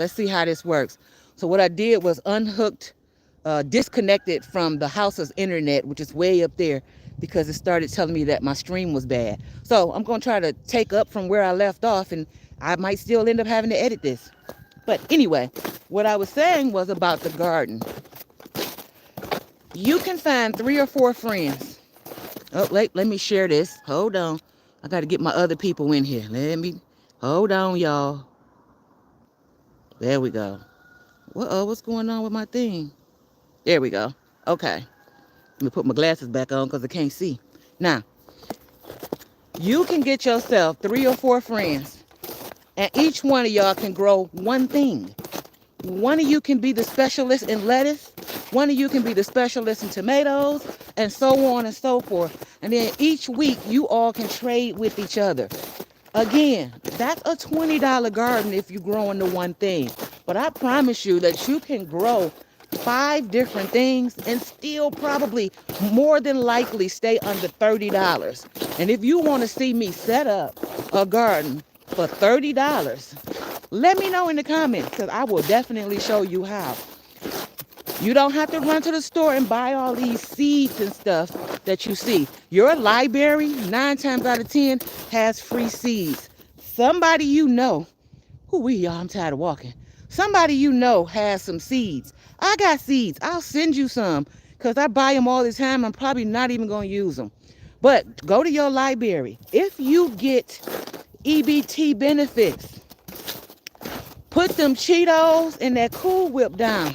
let's see how this works. So what I did was disconnected from the house's internet, which is way up there, because it started telling me that my stream was bad. So I'm going to try to take up from where I left off, and I might still end up having to edit this. But anyway, what I was saying was about the garden. You can find 3 or 4 friends. Oh, let me share this. Hold on. I got to get my other people in here. Hold on, y'all. There we go. What's going on with my thing? There we go. Okay. Let me put my glasses back on because I can't see. Now, you can get yourself 3 or 4 friends, and each one of y'all can grow one thing. One of you can be the specialist in lettuce. One of you can be the specialist in tomatoes, and so on and so forth. And then each week, you all can trade with each other. Again, that's a $20 garden if you're growing the one thing. But I promise you that you can grow 5 different things and still probably more than likely stay under $30. And if you want to see me set up a garden for $30, let me know in the comments, because I will definitely show you how. You don't have to run to the store and buy all these seeds and stuff that you see. Your library, 9 times out of 10, has free seeds. Somebody you know, y'all, I'm tired of walking. Somebody you know has some seeds. I got seeds. I'll send you some, because I buy them all the time. I'm probably not even going to use them. But go to your library. If you get EBT benefits, put them Cheetos and that Cool Whip down.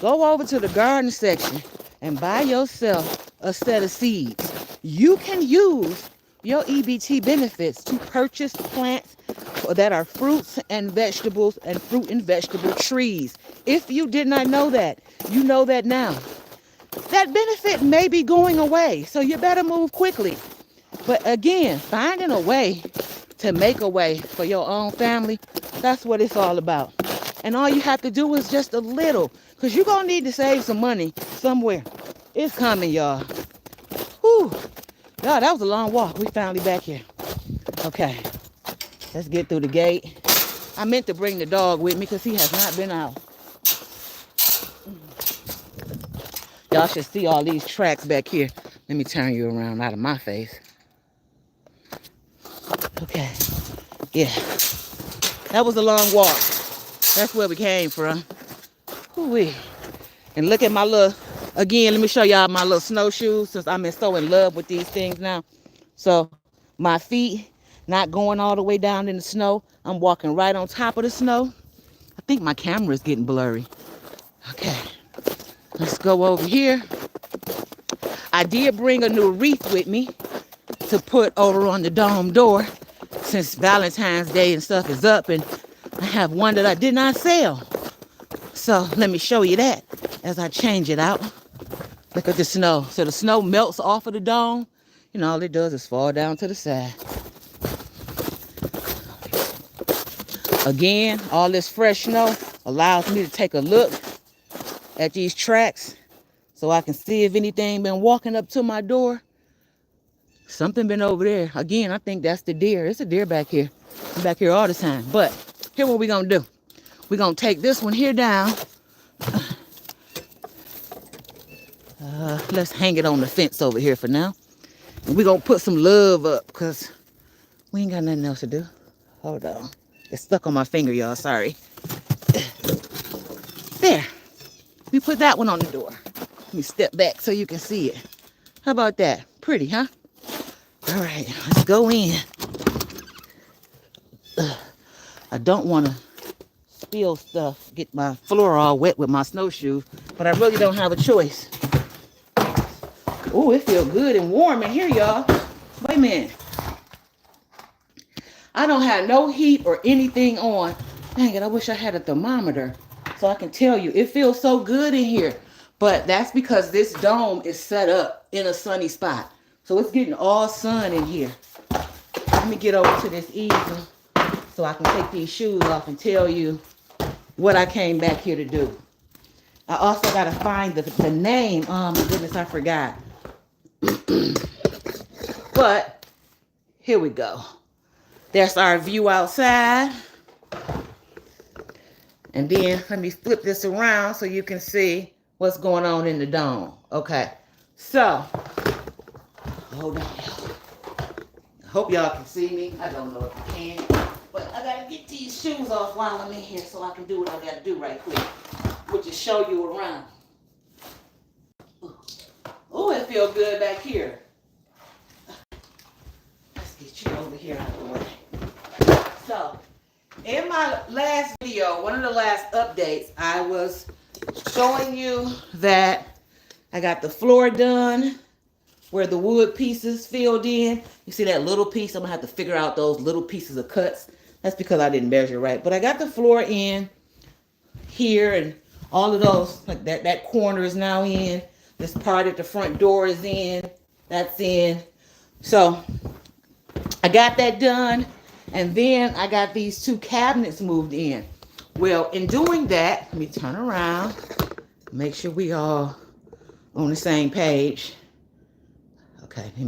Go over to the garden section and buy yourself a set of seeds. You can use your EBT benefits to purchase plants that are fruits and vegetables and fruit and vegetable trees. If you did not know that, you know that now. That benefit may be going away, so you better move quickly. But again, finding a way to make a way for your own family, that's what it's all about. And all you have to do is just a little, because you're going to need to save some money somewhere. It's coming, y'all. Whew. Y'all, that was a long walk. We finally back here. Okay. Let's get through the gate. I meant to bring the dog with me because he has not been out. Y'all should see all these tracks back here. Let me turn you around out of my face. Okay. Yeah. That was a long walk. That's where we came from. Woo-wee. And look at my little, again, let me show y'all my little snowshoes, since I'm so in love with these things now. So my feet not going all the way down in the snow. I'm walking right on top of the snow. I think my camera is getting blurry. Okay. Let's go over here. I did bring a new wreath with me to put over on the dome door, since Valentine's Day and stuff is up, and I have one that I did not sell. So let me show you that as I change it out. Look at the snow. So the snow melts off of the dome. You know, all it does is fall down to the side. Again, all this fresh snow allows me to take a look at these tracks so I can see if anything been walking up to my door. Something been over there. Again, I think that's the deer. It's a deer back here. I'm back here all the time. But here's what we're going to do. We're going to take this one here down. Let's hang it on the fence over here for now. And we're going to put some love up because we ain't got nothing else to do. Hold on. It's stuck on my finger, y'all. Sorry. There. We put that one on the door. Let me step back so you can see it. How about that? Pretty, huh? All right. Let's go in. I don't want to spill stuff, get my floor all wet with my snowshoes, but I really don't have a choice. Oh, it feels good and warm in here, y'all. Wait a minute. I don't have no heat or anything on. Dang it, I wish I had a thermometer so I can tell you. It feels so good in here. But that's because this dome is set up in a sunny spot. So it's getting all sun in here. Let me get over to this easel so I can take these shoes off and tell you what I came back here to do. I also got to find the name. Oh my goodness, I forgot. But here we go. That's our view outside. And then let me flip this around so you can see what's going on in the dome. Okay, so hold on. I hope y'all can see me. I don't know if I can, but I gotta get these shoes off while I'm in here so I can do what I gotta do right quick, which is show you around. Oh, it feels good back here. Let's get you over here out of the way. So, in my last video, one of the last updates, I was showing you that I got the floor done where the wood pieces filled in. You see that little piece? I'm gonna have to figure out those little pieces of cuts. That's because I didn't measure right. But I got the floor in here and all of those, like that corner is now in. This part at the front door is in. That's in. So I got that done. And then I got these two cabinets moved in. Well, in doing that, let me turn around. Make sure we all on the same page. Okay, let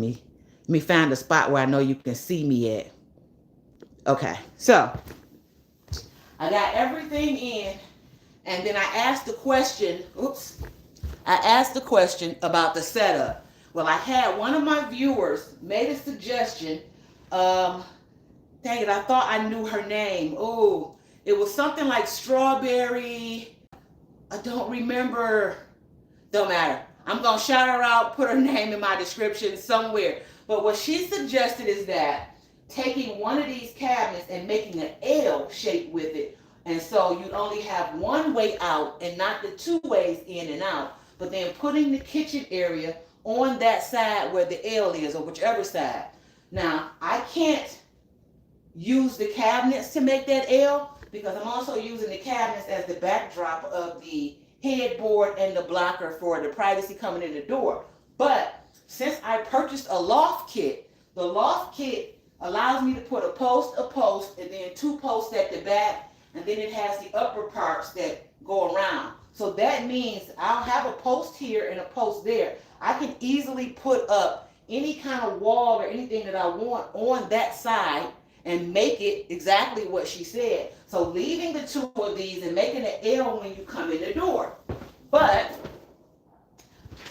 me find a spot where I know you can see me at. Okay, so I got everything in, and then I asked the question, I asked the question about the setup. Well, I had one of my viewers made a suggestion. Dang it, I thought I knew her name. Oh, it was something like Strawberry. I don't remember. Don't matter. I'm going to shout her out, put her name in my description somewhere. But what she suggested is that taking one of these cabinets and making an L shape with it. And so you'd only have one way out and not the two ways in and out. But then putting the kitchen area on that side where the L is, or whichever side. Now, I can't use the cabinets to make that L because I'm also using the cabinets as the backdrop of the headboard and the blocker for the privacy coming in the door. But since I purchased a loft kit, the loft kit allows me to put a post, and then two posts at the back, and then it has the upper parts that go around. So that means I'll have a post here and a post there. I can easily put up any kind of wall or anything that I want on that side and make it exactly what she said. So leaving the two of these and making an L when you come in the door. But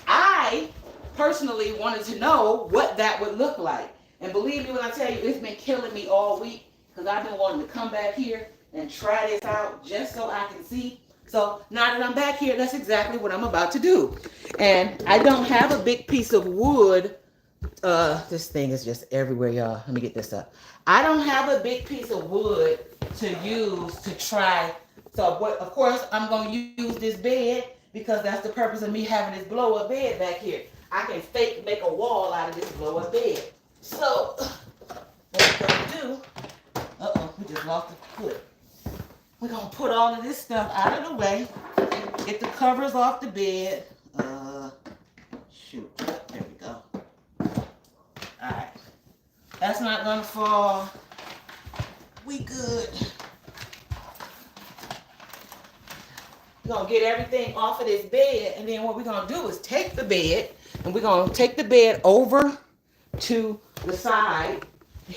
I personally wanted to know what that would look like. And believe me when I tell you, it's been killing me all week because I've been wanting to come back here and try this out just so I can see. So now that I'm back here, that's exactly what I'm about to do. And I don't have a big piece of wood. This thing is just everywhere, y'all. Let me get this up. I don't have a big piece of wood to use to try. So what, of course, I'm going to use this bed because that's the purpose of me having this blow-up bed back here. I can fake make a wall out of this blow-up bed. So what we're going to do, we just lost the foot. We're going to put all of this stuff out of the way, get the covers off the bed. Shoot, there we go. All right, that's not gonna fall. We good. We're gonna get everything off of this bed, and then what we're gonna do is take the bed, and we're gonna take the bed over to the side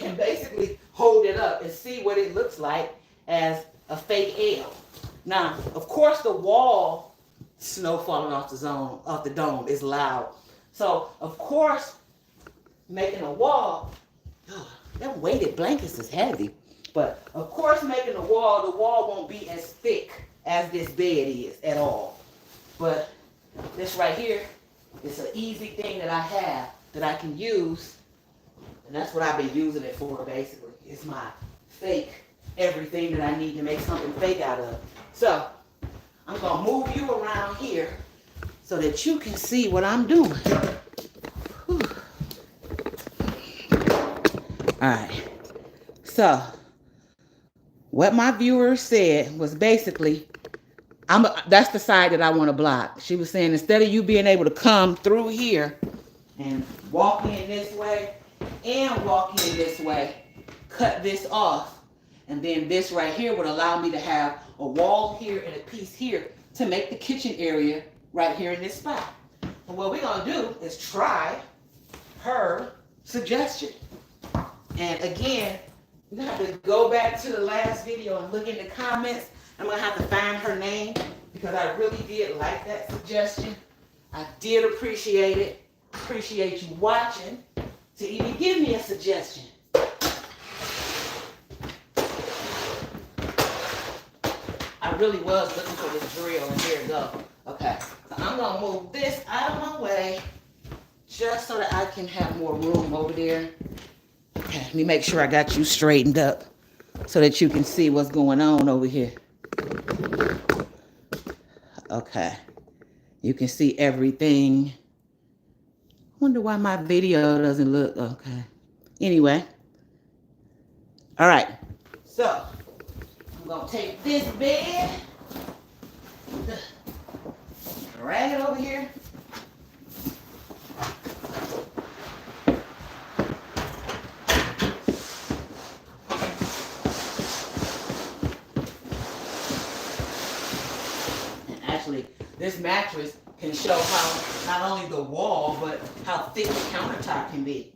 and basically hold it up and see what it looks like as a fake L. Now, of course, the wall, snow falling off the dome is loud. So, of course, making a wall, them weighted blankets is heavy. But, of course, making the wall won't be as thick as this bed is at all. But this right here is an easy thing that I have that I can use. And that's what I've been using it for, basically. It's my fake everything that I need to make something fake out of. So, I'm going to move you around here so that you can see what I'm doing. Whew. All right. So, what my viewers said was basically, that's the side that I want to block. She was saying instead of you being able to come through here and walk in this way and walk in this way, cut this off. And then this right here would allow me to have a wall here and a piece here to make the kitchen area right here in this spot. And what we're going to do is try her suggestion. And again, we're going to have to go back to the last video and look in the comments I'm going to have to find her name because I really did like that suggestion. I did appreciate it. Appreciate you watching to even give me a suggestion. I really was looking for this drill, and here it go. Okay, so I'm going to move this out of my way just so that I can have more room over there. Okay, let me make sure I got you straightened up so that you can see what's going on over here. Okay, you can see everything. Wonder why my video doesn't look okay. Anyway, all right, so I'm gonna take this bed, drag it over here. And actually, this mattress can show how not only the wall, but how thick the countertop can be.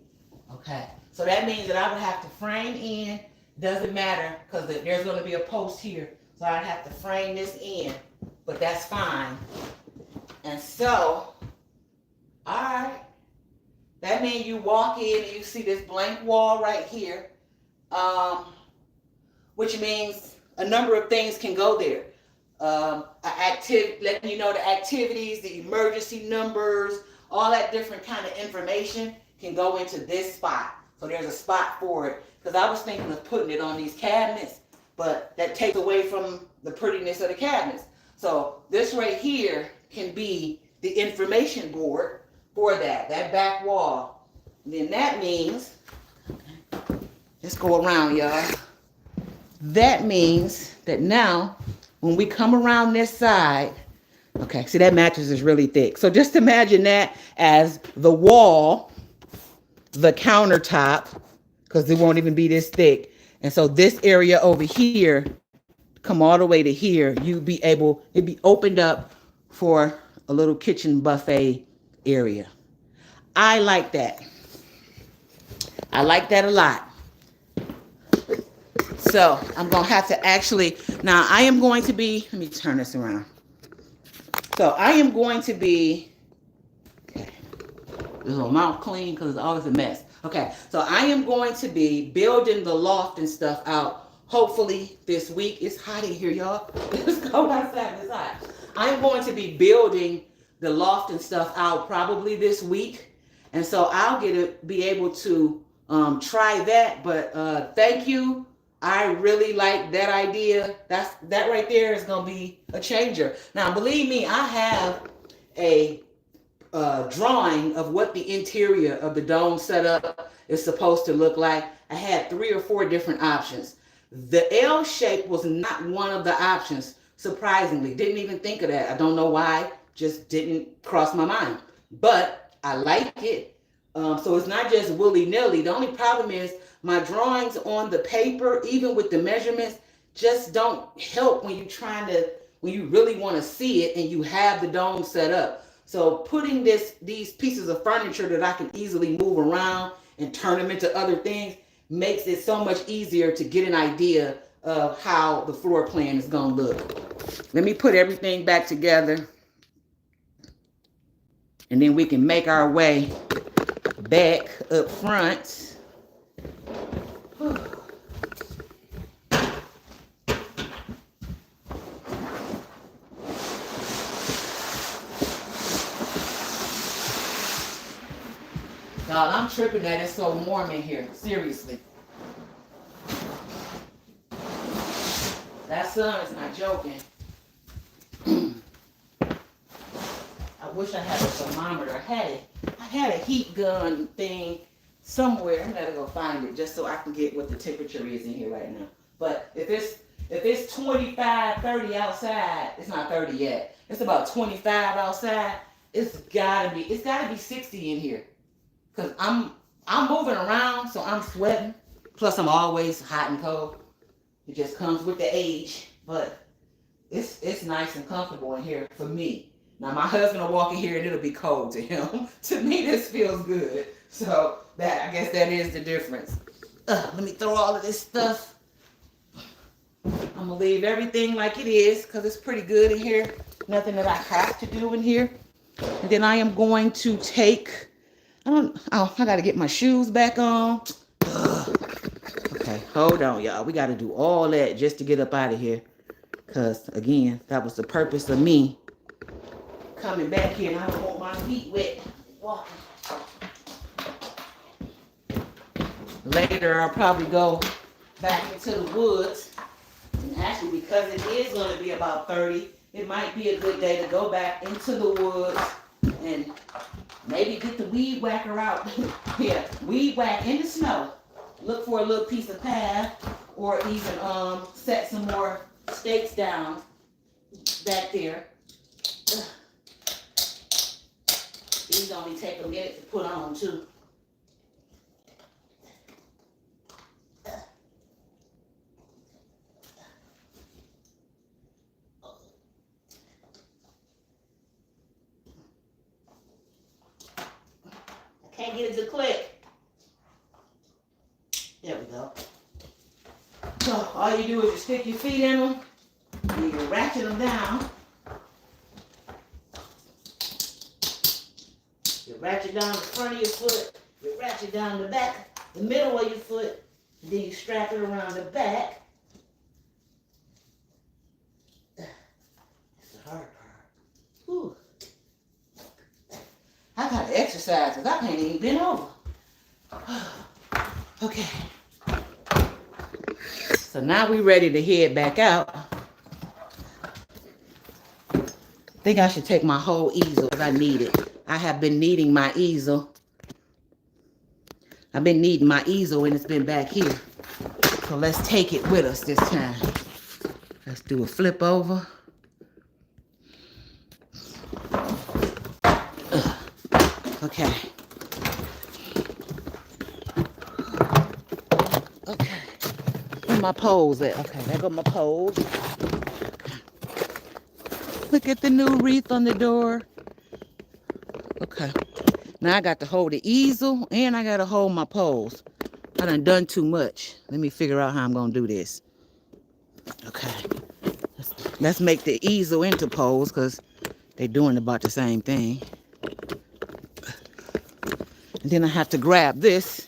Okay, so that means that I would have to frame in. Doesn't matter because there's going to be a post here, so I'd have to frame this in, but that's fine. And so, all right, that means you walk in and you see this blank wall right here, which means a number of things can go there. Letting you know the activities, the emergency numbers, all that different kind of information can go into this spot. So there's a spot for it. Because I was thinking of putting it on these cabinets, but that takes away from the prettiness of the cabinets. So this right here can be the information board for that back wall. And then that means, let's go around, y'all. That means that now, when we come around this side, okay, see that mattress is really thick. So just imagine that as the wall, the countertop, because it won't even be this thick. And so this area over here, come all the way to here, it'd be opened up for a little kitchen buffet area. I like that. I like that a lot. So I'm going to have to actually, now I am going to be, let me turn this around. So I am going to be, okay, this little mouth clean because it's always a mess. Okay, so I am going to be building the loft and stuff out hopefully this week. It's hot in here, y'all. It's cold outside, it's hot. I am going to be building the loft and stuff out probably this week. And so I'll be able to try that. But thank you. I really like that idea. That right there is going to be a changer. Now, believe me, I have a drawing of what the interior of the dome setup is supposed to look like. I had 3 or 4 different options. The L shape was not one of the options, surprisingly. Didn't even think of that. I don't know why. Just didn't cross my mind. But I like it. So it's not just willy-nilly. The only problem is my drawings on the paper, even with the measurements, just don't help when you really want to see it and you have the dome set up. So putting these pieces of furniture that I can easily move around and turn them into other things makes it so much easier to get an idea of how the floor plan is going to look. Let me put everything back together, and then we can make our way back up front. God, I'm tripping that it's so warm in here. Seriously. That sun is not joking. I wish I had a thermometer. I had a heat gun thing somewhere. I gotta go find it just so I can get what the temperature is in here right now. But if it's 25, 30 outside, it's not 30 yet. It's about 25 outside. It's gotta be 60 in here. Cause I'm moving around, so I'm sweating. Plus I'm always hot and cold. It just comes with the age. But it's nice and comfortable in here for me. Now my husband will walk in here and it'll be cold to him. To me this feels good. So I guess that is the difference. Let me throw all of this stuff I'm gonna leave everything like it is because it's pretty good in here. Nothing that I have to do in here. And then I am going to take, I gotta get my shoes back on. Ugh. Okay, hold on, y'all. We gotta do all that just to get up out of here. Because, again, that was the purpose of me coming back here. And I don't want my feet wet walking. Later, I'll probably go back into the woods. And actually, because it is going to be about 30, it might be a good day to go back into the woods and maybe get the weed whacker out. Yeah, weed whack in the snow. Look for a little piece of path, or even set some more stakes down back there. Ugh. These only take a minute to put on too. I can't get it to click. There we go. So all you do is just stick your feet in them, and you ratchet them down. You ratchet down the front of your foot, you ratchet down the back, the middle of your foot, and then you strap it around the back. That's the hard part. Whew. I gotta exercise because I can't even bend over. Okay. So now we're ready to head back out. I think I should take my whole easel because I need it. I have been needing my easel. I've been needing my easel and it's been back here. So let's take it with us this time. Let's do a flip over. Okay. Okay. Where my poles at? Okay, there go my poles. Look at the new wreath on the door. Okay. Now I got to hold the easel and I got to hold my poles. I done too much. Let me figure out how I'm going to do this. Okay. Let's make the easel into poles because they're doing about the same thing. And then I have to grab this.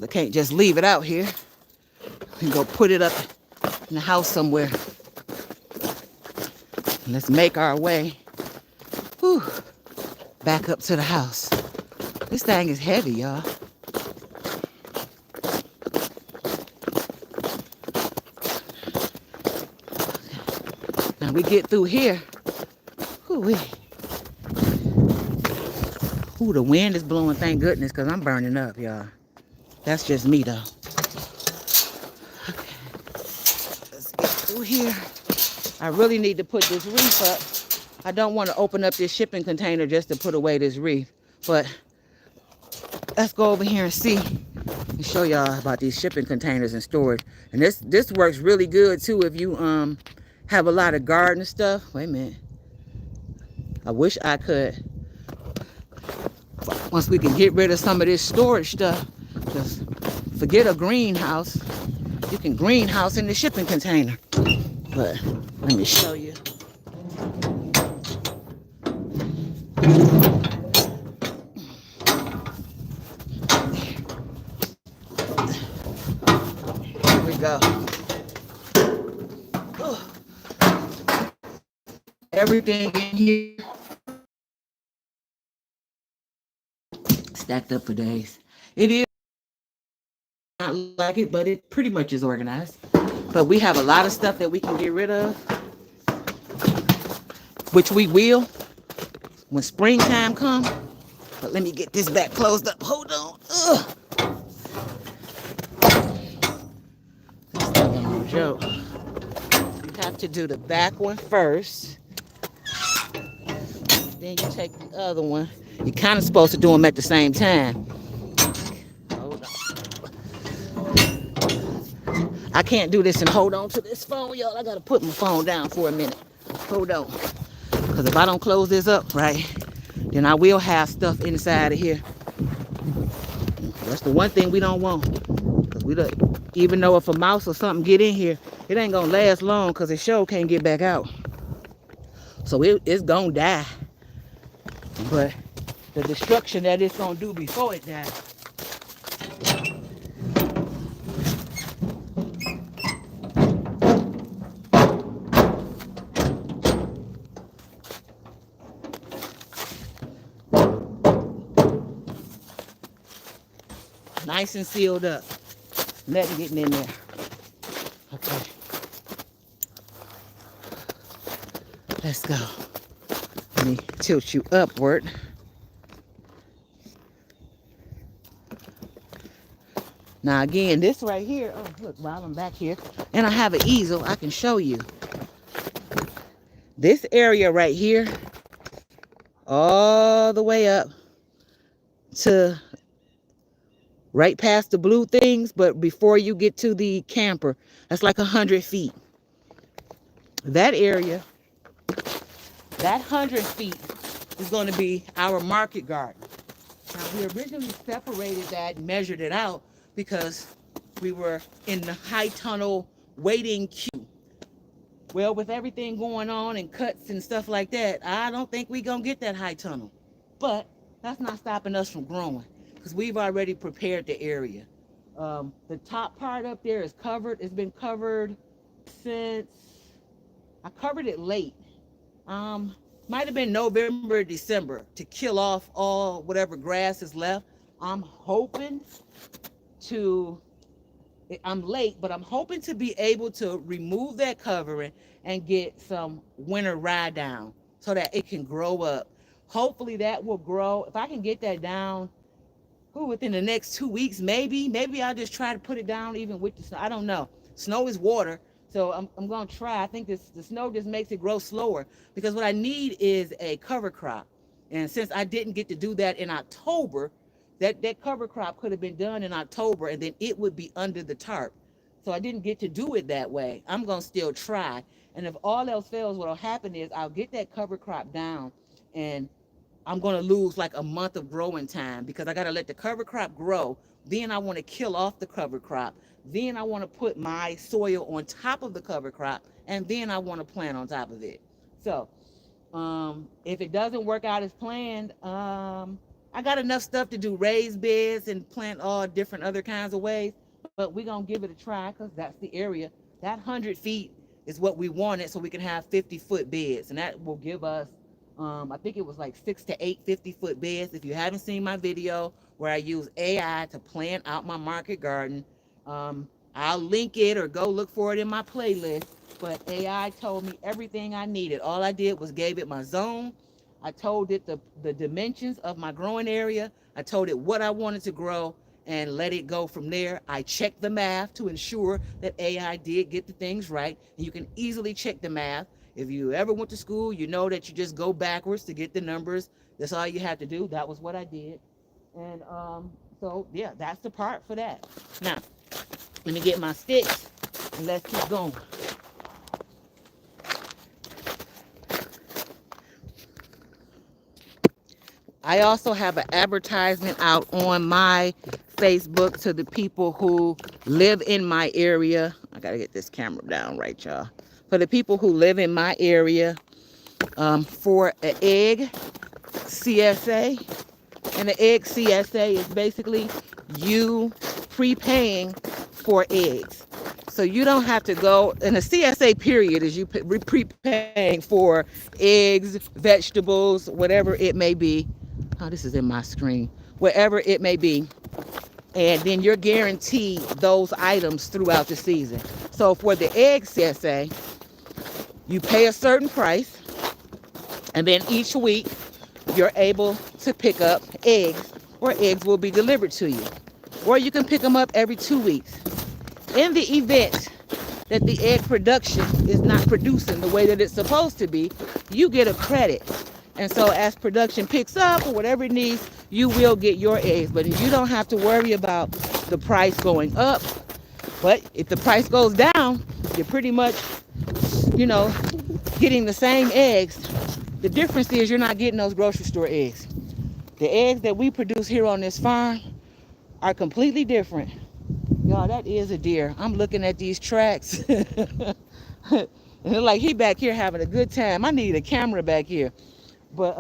I can't just leave it out here. And go put it up in the house somewhere. Let's make our way back up to the house. This thing is heavy, y'all. Now we get through here. Ooh, the wind is blowing, thank goodness, because I'm burning up, y'all. That's just me, though. Okay. Let's get through here. I really need to put this wreath up. I don't want to open up this shipping container just to put away this wreath. But let's go over here and see and show y'all about these shipping containers and storage. And this works really good, too, if you have a lot of garden stuff. Wait a minute. I wish I could. Once we can get rid of some of this storage stuff, just forget a greenhouse. You can greenhouse in the shipping container. But let me show you. Here we go. Everything in here stacked up for days. It is not like it, but it pretty much is organized. But we have a lot of stuff that we can get rid of, which we will when springtime comes. But let me get this back closed up. Hold on. Ugh. This thing ain't no joke. You have to do the back one first. Then you take the other one. You're kind of supposed to do them at the same time. Hold on. I can't do this and hold on to this phone, y'all. I got to put my phone down for a minute. Hold on. Because if I don't close this up right, then I will have stuff inside of here. That's the one thing we don't want. Because we don't, even though if a mouse or something get in here, it ain't gonna last long because the show can't get back out. So it's gonna die. But the destruction that it's gonna do before it dies. Nice and sealed up. Nothing getting in there. Okay. Let's go. Let me tilt you upward. Now again, this right here, oh look, while I'm back here, and I have an easel, I can show you. This area right here, all the way up to right past the blue things, but before you get to the camper, that's like 100 feet. That area, that 100 feet is going to be our market garden. Now, we originally separated that and measured it out because we were in the high tunnel waiting queue. Well, with everything going on and cuts and stuff like that, I don't think we're going to get that high tunnel. But that's not stopping us from growing because we've already prepared the area. The top part up there is covered. It's been covered since I covered it late. Might have been November or December to kill off all whatever grass is left. I'm late, but I'm hoping to be able to remove that covering and get some winter rye down so that it can grow up. Hopefully that will grow. If I can get that down within the next 2 weeks, maybe I'll just try to put it down even with the snow. I don't know. Snow is water. So I'm going to try. I think the snow just makes it grow slower because what I need is a cover crop. And since I didn't get to do that in October, that cover crop could have been done in October and then it would be under the tarp. So I didn't get to do it that way. I'm going to still try. And if all else fails, what will happen is I'll get that cover crop down and I'm going to lose like a month of growing time because I got to let the cover crop grow. Then I want to kill off the cover crop. Then I want to put my soil on top of the cover crop, and then I want to plant on top of it. So if it doesn't work out as planned, I got enough stuff to do raised beds and plant all different other kinds of ways, but we're going to give it a try because that's the area. That 100 feet is what we wanted so we can have 50-foot beds, and that will give us, I think it was like 6 to 8 50-foot beds. If you haven't seen my video where I use AI to plan out my market garden, I'll link it or go look for it in my playlist. But AI told me everything I needed. All I did was gave it my zone. I told it the dimensions of my growing area. I told it what I wanted to grow and let it go from there. I checked the math to ensure that AI did get the things right. And you can easily check the math. If you ever went to school, you know that you just go backwards to get the numbers. That's all you have to do. That was what I did. And so, yeah, that's the part for that. Now, let me get my sticks and let's keep going. I also have an advertisement out on my Facebook to the people who live in my area. I got to get this camera down right, y'all. For the people who live in my area, for an egg CSA. And the egg CSA is basically you prepaying for eggs. So you don't have to go, and the CSA period is you prepaying for eggs, vegetables, whatever it may be. Oh, this is in my screen. Whatever it may be. And then you're guaranteed those items throughout the season. So for the egg CSA, you pay a certain price, and then each week you're able to pick up eggs, or eggs will be delivered to you. Or you can pick them up every 2 weeks. In the event that the egg production is not producing the way that it's supposed to be, you get a credit. And so as production picks up or whatever it needs, you will get your eggs. But you don't have to worry about the price going up. But if the price goes down, you're pretty much, getting the same eggs. The difference is you're not getting those grocery store eggs. The eggs that we produce here on this farm are completely different Y'all, that is a deer. I'm looking at these tracks. And it's like he back here having a good time. I need a camera back here. But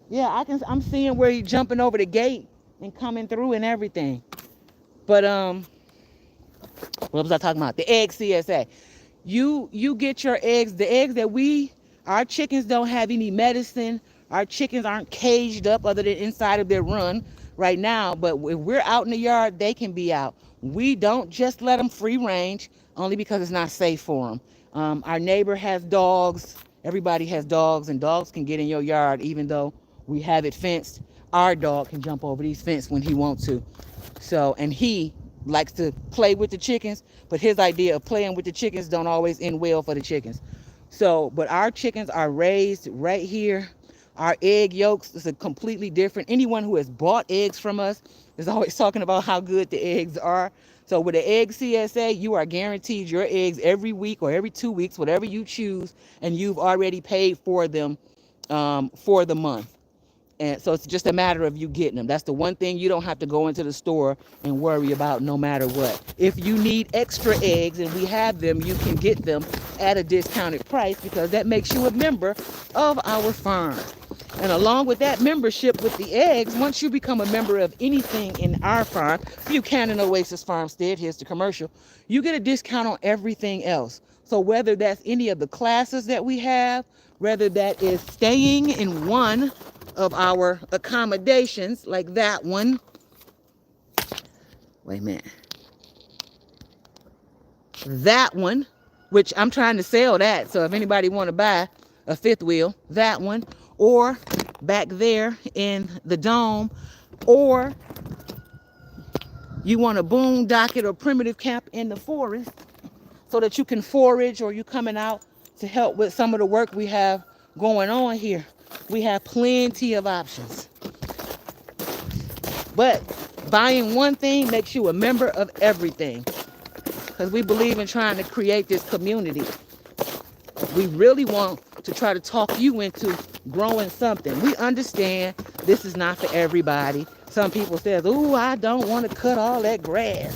yeah, I'm seeing where he's jumping over the gate and coming through and everything. But what was I talking about? The egg CSA. You get your eggs, the eggs that our chickens don't have any medicine. Our chickens aren't caged up other than inside of their run right now. But if we're out in the yard, they can be out. We don't just let them free range only because it's not safe for them. Our neighbor has dogs. Everybody has dogs, and dogs can get in your yard even though we have it fenced. Our dog can jump over these fences when he wants to. So, and he likes to play with the chickens, but his idea of playing with the chickens don't always end well for the chickens. So, but our chickens are raised right here. Our egg yolks is a completely different. Anyone who has bought eggs from us is always talking about how good the eggs are. So with the egg CSA, you are guaranteed your eggs every week or every 2 weeks, whatever you choose, and you've already paid for them for the month. And so it's just a matter of you getting them. That's the one thing you don't have to go into the store and worry about no matter what. If you need extra eggs and we have them, you can get them at a discounted price because that makes you a member of our farm. And along with that membership with the eggs, once you become a member of anything in our farm, Buchanan Oasis Farmstead, here's the commercial, you get a discount on everything else. So whether that's any of the classes that we have, whether that is staying in one of our accommodations like that one. Wait a minute. That one, which I'm trying to sell that. So if anybody want to buy a fifth wheel, that one, or back there in the dome, or you want a boondoggle or primitive camp in the forest so that you can forage or you coming out to help with some of the work we have going on here. We have plenty of options. But buying one thing makes you a member of everything. Because we believe in trying to create this community. We really want to try to talk you into growing something. We understand this is not for everybody. Some people say, "Ooh, I don't want to cut all that grass."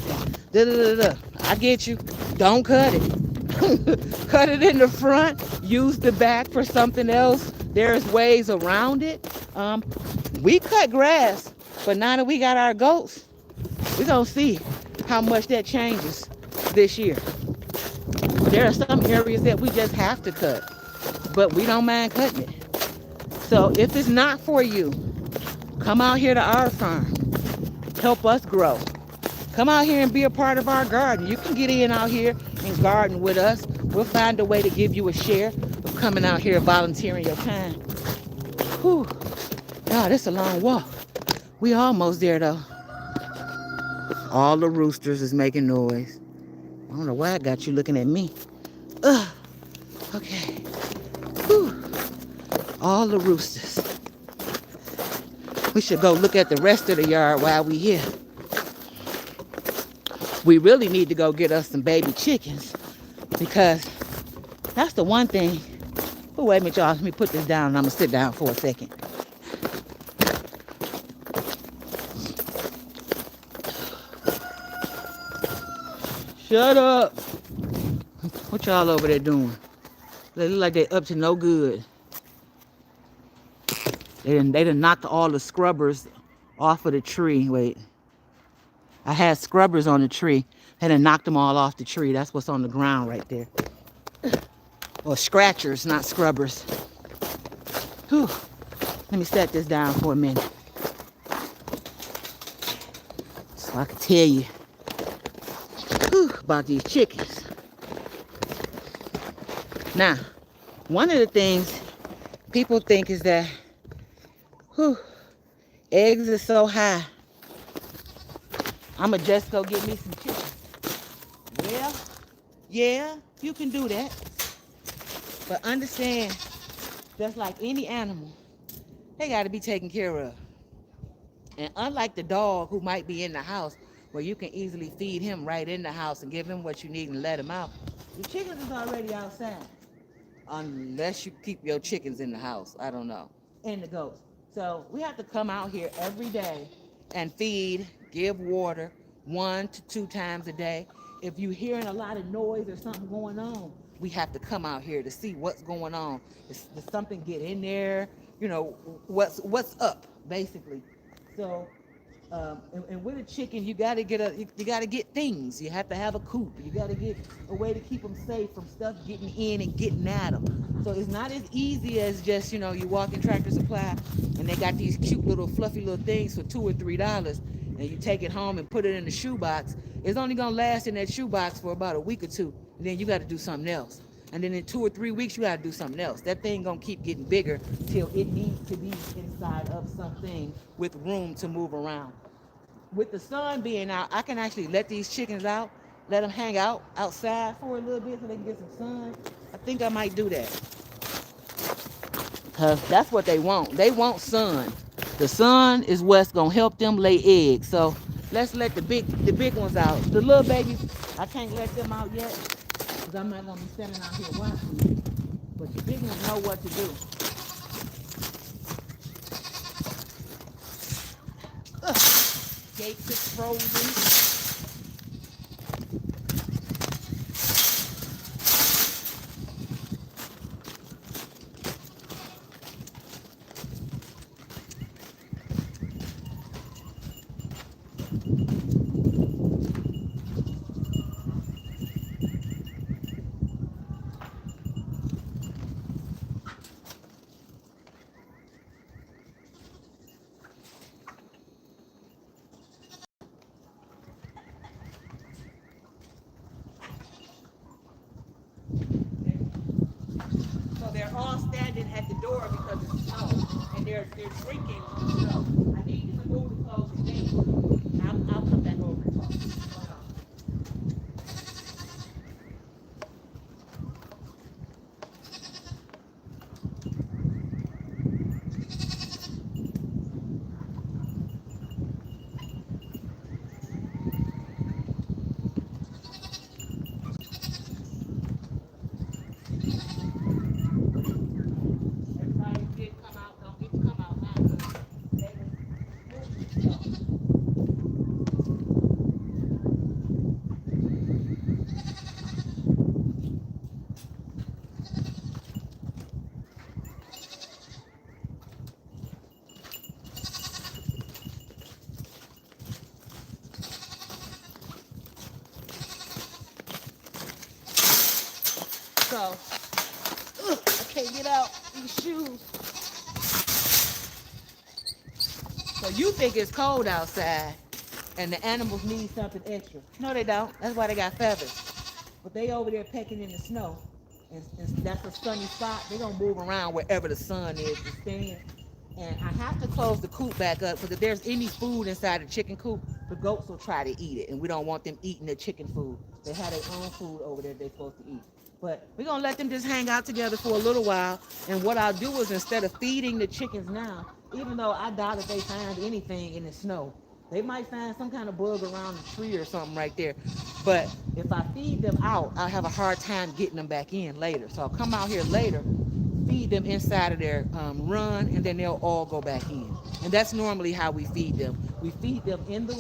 Da, da, da, da. I get you. Don't cut it. Cut it in the front. Use the back for something else. There's ways around it. We cut grass, but now that we got our goats, we're going to see how much that changes this year. There are some areas that we just have to cut, but we don't mind cutting it. So if it's not for you, come out here to our farm. Help us grow. Come out here and be a part of our garden. You can get in out here and garden with us. We'll find a way to give you a share of coming out here volunteering your time. Whew. God, it's a long walk. We almost there though. All the roosters is making noise. I don't know why I got you looking at me. Ugh. Okay. Whew. All the roosters. We should go look at the rest of the yard while we here. We really need to go get us some baby chickens because that's the one thing. Oh, wait a minute, y'all. Let me put this down and I'm going to sit down for a second. Shut up. What y'all over there doing? They look like they up to no good. They done knocked all the scrubbers off of the tree. Wait. I had scrubbers on the tree. They done knocked them all off the tree. That's what's on the ground right there. Or scratchers, not scrubbers. Whew. Let me set this down for a minute. So I can tell you about these chickens. Now, one of the things people think is that eggs are so high. I'ma just go get me some chickens. Well, yeah, you can do that. But understand, just like any animal, they gotta be taken care of. And unlike the dog who might be in the house, where you can easily feed him right in the house and give him what you need and let him out, the chickens is already outside. Unless you keep your chickens in the house, I don't know. And the goats. So we have to come out here every day and feed, give water, 1 to 2 times a day. If you're hearing a lot of noise or something going on, we have to come out here to see what's going on. Does something get in there? You know, what's up, basically. So and with a chicken, you gotta you gotta get things. You have to have a coop. You gotta get a way to keep them safe from stuff getting in and getting at them. So it's not as easy as just you walk in Tractor Supply and they got these cute little fluffy little things for $2 or $3, and you take it home and put it in the shoebox. It's only gonna last in that shoebox for about a week or two, and then you got to do something else. And then in 2 or 3 weeks, you got to do something else. That thing gonna keep getting bigger till it needs to be inside of something with room to move around. With the sun being out, I can actually let these chickens out, let them hang out outside for a little bit so they can get some sun. I think I might do that, because that's what they want. They want sun. The sun is what's gonna help them lay eggs. So let's let the big ones out. The little babies, I can't let them out yet because I'm not gonna be standing out here watching. But the big ones know what to do. Gates is frozen. So they're all standing at the door because it's snow, and they're drinking the snow. I need you to move to close the gate. I'll come back over and talk. Everybody did come out. Don't get to come out now because they were moving stuff. So, I can't get out these shoes. So you think it's cold outside and the animals need something extra. No, they don't. That's why they got feathers. But they over there pecking in the snow. And that's a sunny spot. They're going to move around wherever the sun is to stand. And I have to close the coop back up because if there's any food inside the chicken coop, the goats will try to eat it. And we don't want them eating the chicken food. They have their own food over there they're supposed to eat. But we're going to let them just hang out together for a little while. And what I'll do is instead of feeding the chickens now, even though I doubt if they find anything in the snow, they might find some kind of bug around the tree or something right there. But if I feed them out, I'll have a hard time getting them back in later. So I'll come out here later, feed them inside of their run, and then they'll all go back in. And that's normally how we feed them. We feed them in the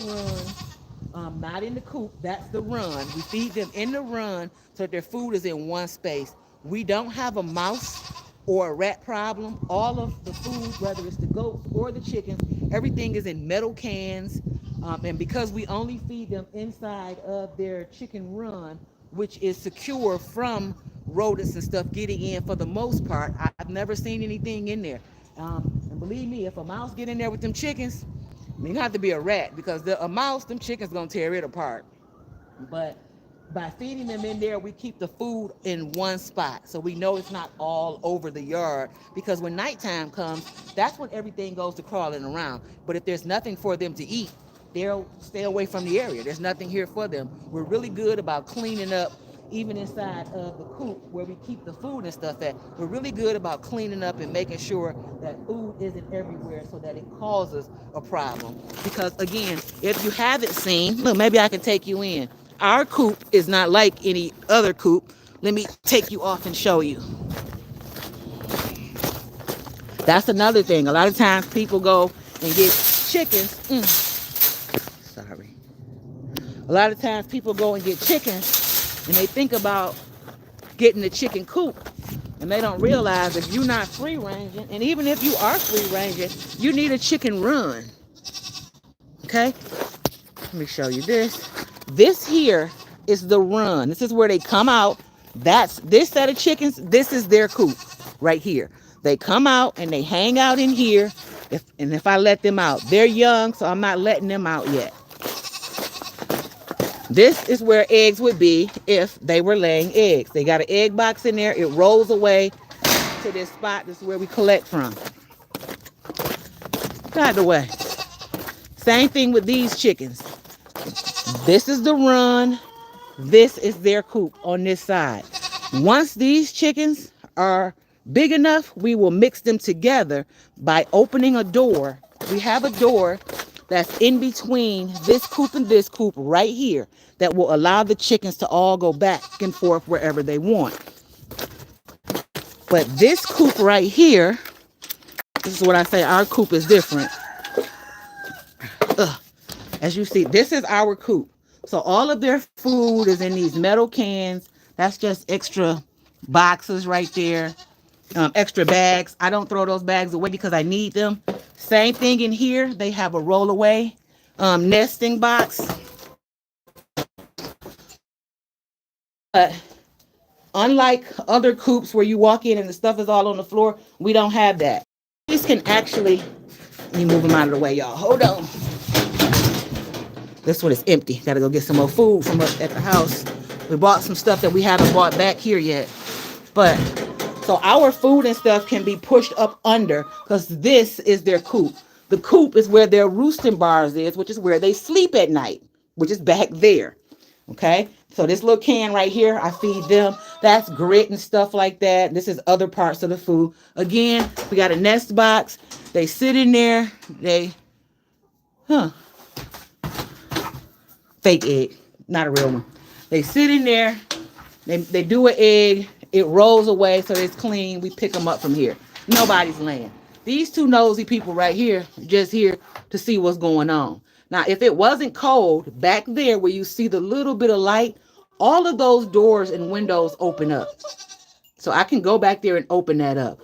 run, not in the coop. That's the run. We feed them in the run so that their food is in one space. We don't have a mouse or a rat problem. All of the food, whether it's the goats or the chickens, everything is in metal cans. And because we only feed them inside of their chicken run, which is secure from rodents and stuff getting in for the most part, I've never seen anything in there. And believe me, if a mouse get in there with them chickens, I mean, you have to be a rat because a mouse, them chickens gonna tear it apart. But by feeding them in there, we keep the food in one spot. So we know it's not all over the yard, because when nighttime comes, that's when everything goes to crawling around. But if there's nothing for them to eat, they'll stay away from the area. There's nothing here for them. We're really good about cleaning up, even inside of the coop where we keep the food and stuff at. We're really good about cleaning up and making sure that food isn't everywhere so that it causes a problem. Because again, if you haven't seen, look, maybe I can take you in. Our coop is not like any other coop. Let me take you off and show you. That's another thing. A lot of times people go and get chickens. Sorry. A lot of times people go and get chickens and they think about getting the chicken coop. And they don't realize if you're not free ranging, and even if you are free ranging, you need a chicken run. Okay? Let me show you this. This here is the run. This is where they come out. That's this set of chickens. This is their coop right here. They come out and they hang out in here. If I let them out, they're young, so I'm not letting them out yet. This is where eggs would be if they were laying eggs. They got an egg box in there. It rolls away to this spot. This is where we collect from. Get out of the way. Same thing with these chickens. This is the run. This is their coop on this side. Once these chickens are big enough, we will mix them together by opening a door. We have a door that's in between this coop and this coop right here that will allow the chickens to all go back and forth wherever they want. But this coop right here, this is what I say, our coop is different. As you see, this is our coop. So all of their food is in these metal cans. That's just extra boxes right there. Extra bags. I don't throw those bags away because I need them. Same thing in here. They have a roll-away nesting box. But unlike other coops where you walk in and the stuff is all on the floor, we don't have that. These can actually, let me move them out of the way, y'all. Hold on. This one is empty. Gotta go get some more food from up at the house. We bought some stuff that we haven't bought back here yet. But so our food and stuff can be pushed up under because this is their coop. The coop is where their roosting bars is, which is where they sleep at night, which is back there. Okay, so this little can right here, I feed them. That's grit and stuff like that. This is other parts of the food. Again, we got a nest box. They sit in there. Fake egg, not a real one. They sit in there. They do an egg. It rolls away, so it's clean. We pick them up from here. Nobody's laying. These two nosy people right here, just here to see what's going on. Now, if it wasn't cold, back there where you see the little bit of light, all of those doors and windows open up. So I can go back there and open that up.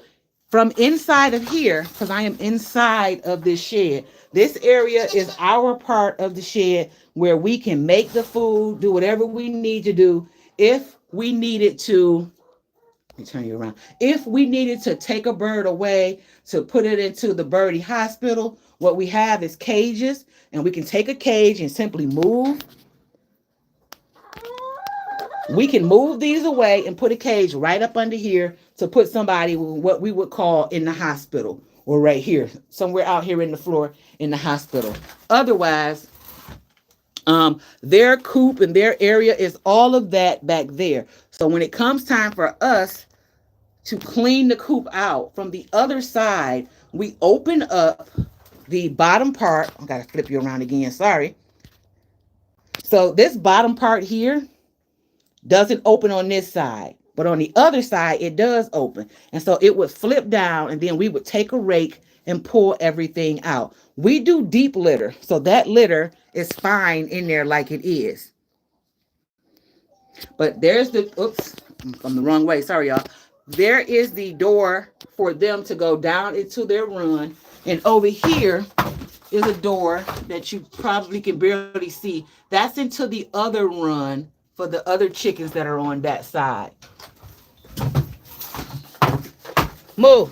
From inside of here, because I am inside of this shed, this area is our part of the shed where we can make the food, do whatever we need to do. If we needed to, let me turn you around. If we needed to take a bird away to put it into the birdie hospital, what we have is cages, and we can take a cage and simply move. We can move these away and put a cage right up under here to put somebody what we would call in the hospital, or right here, somewhere out here in the floor in the hospital. Otherwise, their coop and their area is all of that back there. So when it comes time for us to clean the coop out from the other side, we open up the bottom part. I gotta flip you around again, sorry. So this bottom part here doesn't open on this side, but on the other side it does open. And so it would flip down, and then we would take a rake and pull everything out. We do deep litter, so that litter is fine in there like it is. But there's the, oops, I'm the wrong way, sorry y'all. There is the door for them to go down into their run, and over here is a door that you probably can barely see. That's into the other run for the other chickens that are on that side. Move.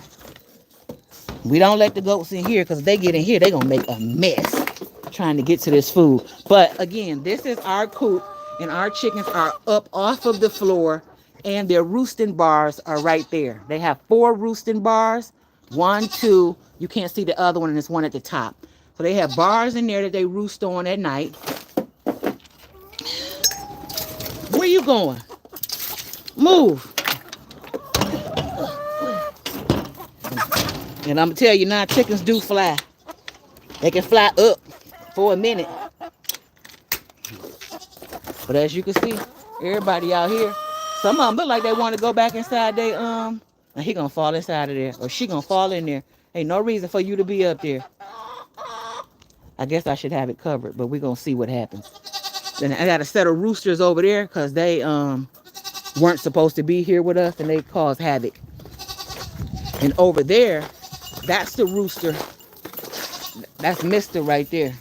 We don't let the goats in here because they get in here, they're going to make a mess trying to get to this food. But again, this is our coop, and our chickens are up off of the floor, and their roosting bars are right there. They have 4 roosting bars. 1, 2. You can't see the other one, and there's one at the top. So they have bars in there that they roost on at night. Where you going? Move. And I'm going to tell you now, chickens do fly. They can fly up for a minute. But as you can see, everybody out here, some of them look like they want to go back inside they, and he going to fall inside of there, or she going to fall in there. Ain't no reason for you to be up there. I guess I should have it covered, but we're going to see what happens. Then I got a set of roosters over there because they weren't supposed to be here with us and they caused havoc. And over there, that's the rooster. That's Mister right there.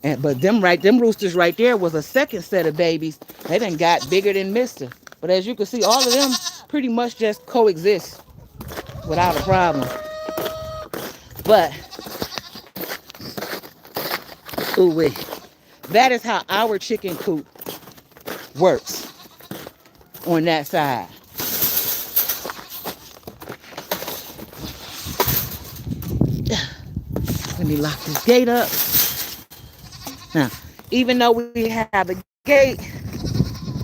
And but them roosters right there was a second set of babies. They done got bigger than Mister. But as you can see, all of them pretty much just coexist without a problem. But ooh wee, that is how our chicken coop works on that side. Let me lock this gate up. Now, even though we have a gate,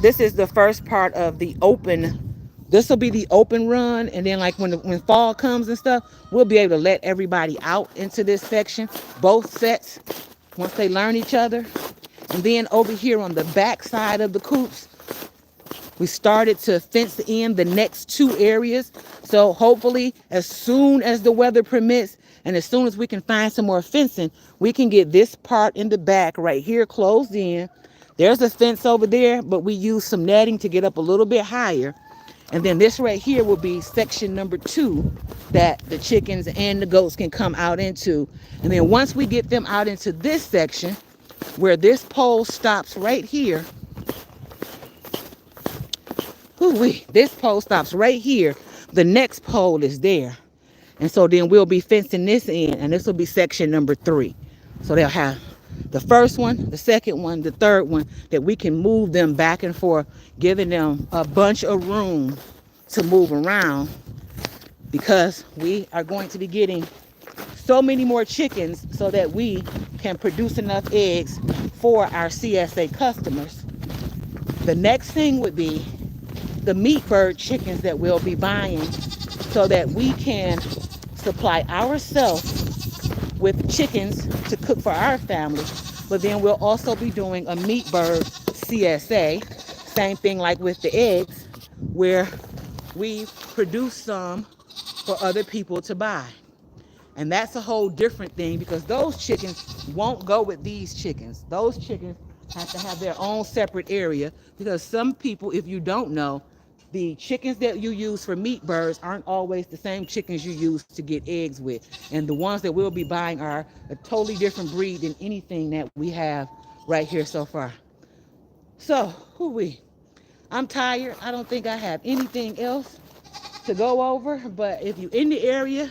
this is the first part of the open. This will be the open run, and then like when fall comes and stuff, we'll be able to let everybody out into this section, both sets, once they learn each other. And then over here on the back side of the coops, we started to fence in the next two areas. So hopefully, as soon as the weather permits, and as soon as we can find some more fencing, we can get this part in the back right here closed in. There's a fence over there, but we use some netting to get up a little bit higher. And then this right here will be section number 2 that the chickens and the goats can come out into. And then once we get them out into this section, where this pole stops right here, this pole stops right here, the next pole is there. And so then we'll be fencing this in, and this will be section number 3. So they'll have the first one, the second one, the third one, that we can move them back and forth, giving them a bunch of room to move around, because we are going to be getting so many more chickens so that we can produce enough eggs for our CSA customers. The next thing would be the meat bird chickens that we'll be buying so that we can supply ourselves with chickens to cook for our family. But then we'll also be doing a meat bird CSA, same thing like with the eggs, where we produce some for other people to buy. And that's a whole different thing, because those chickens won't go with these chickens. Those chickens have to have their own separate area, because some people, if you don't know, the chickens that you use for meat birds aren't always the same chickens you use to get eggs with. And the ones that we'll be buying are a totally different breed than anything that we have right here so far. So, I'm tired. I don't think I have anything else to go over. But if you're in the area,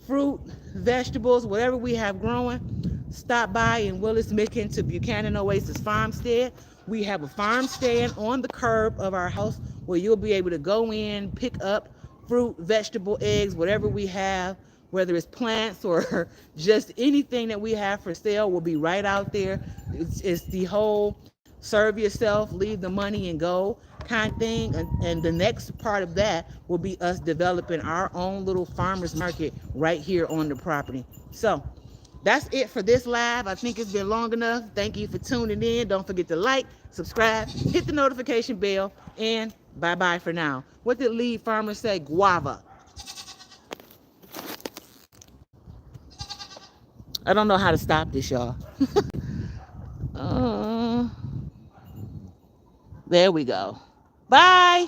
fruit, vegetables, whatever we have growing, stop by in Willis, Michigan to Buchanan Oasis Farmstead. We have a farm stand on the curb of our house where you'll be able to go in, pick up fruit, vegetable, eggs, whatever we have, whether it's plants or just anything that we have for sale will be right out there. It's the whole serve yourself, leave the money and go kind of thing. And the next part of that will be us developing our own little farmers market right here on the property. So that's it for this live. I think it's been long enough. Thank you for tuning in. Don't forget to like, subscribe, hit the notification bell, and bye-bye for now. What did lead farmers say? Guava. I don't know how to stop this, y'all. There we go. Bye.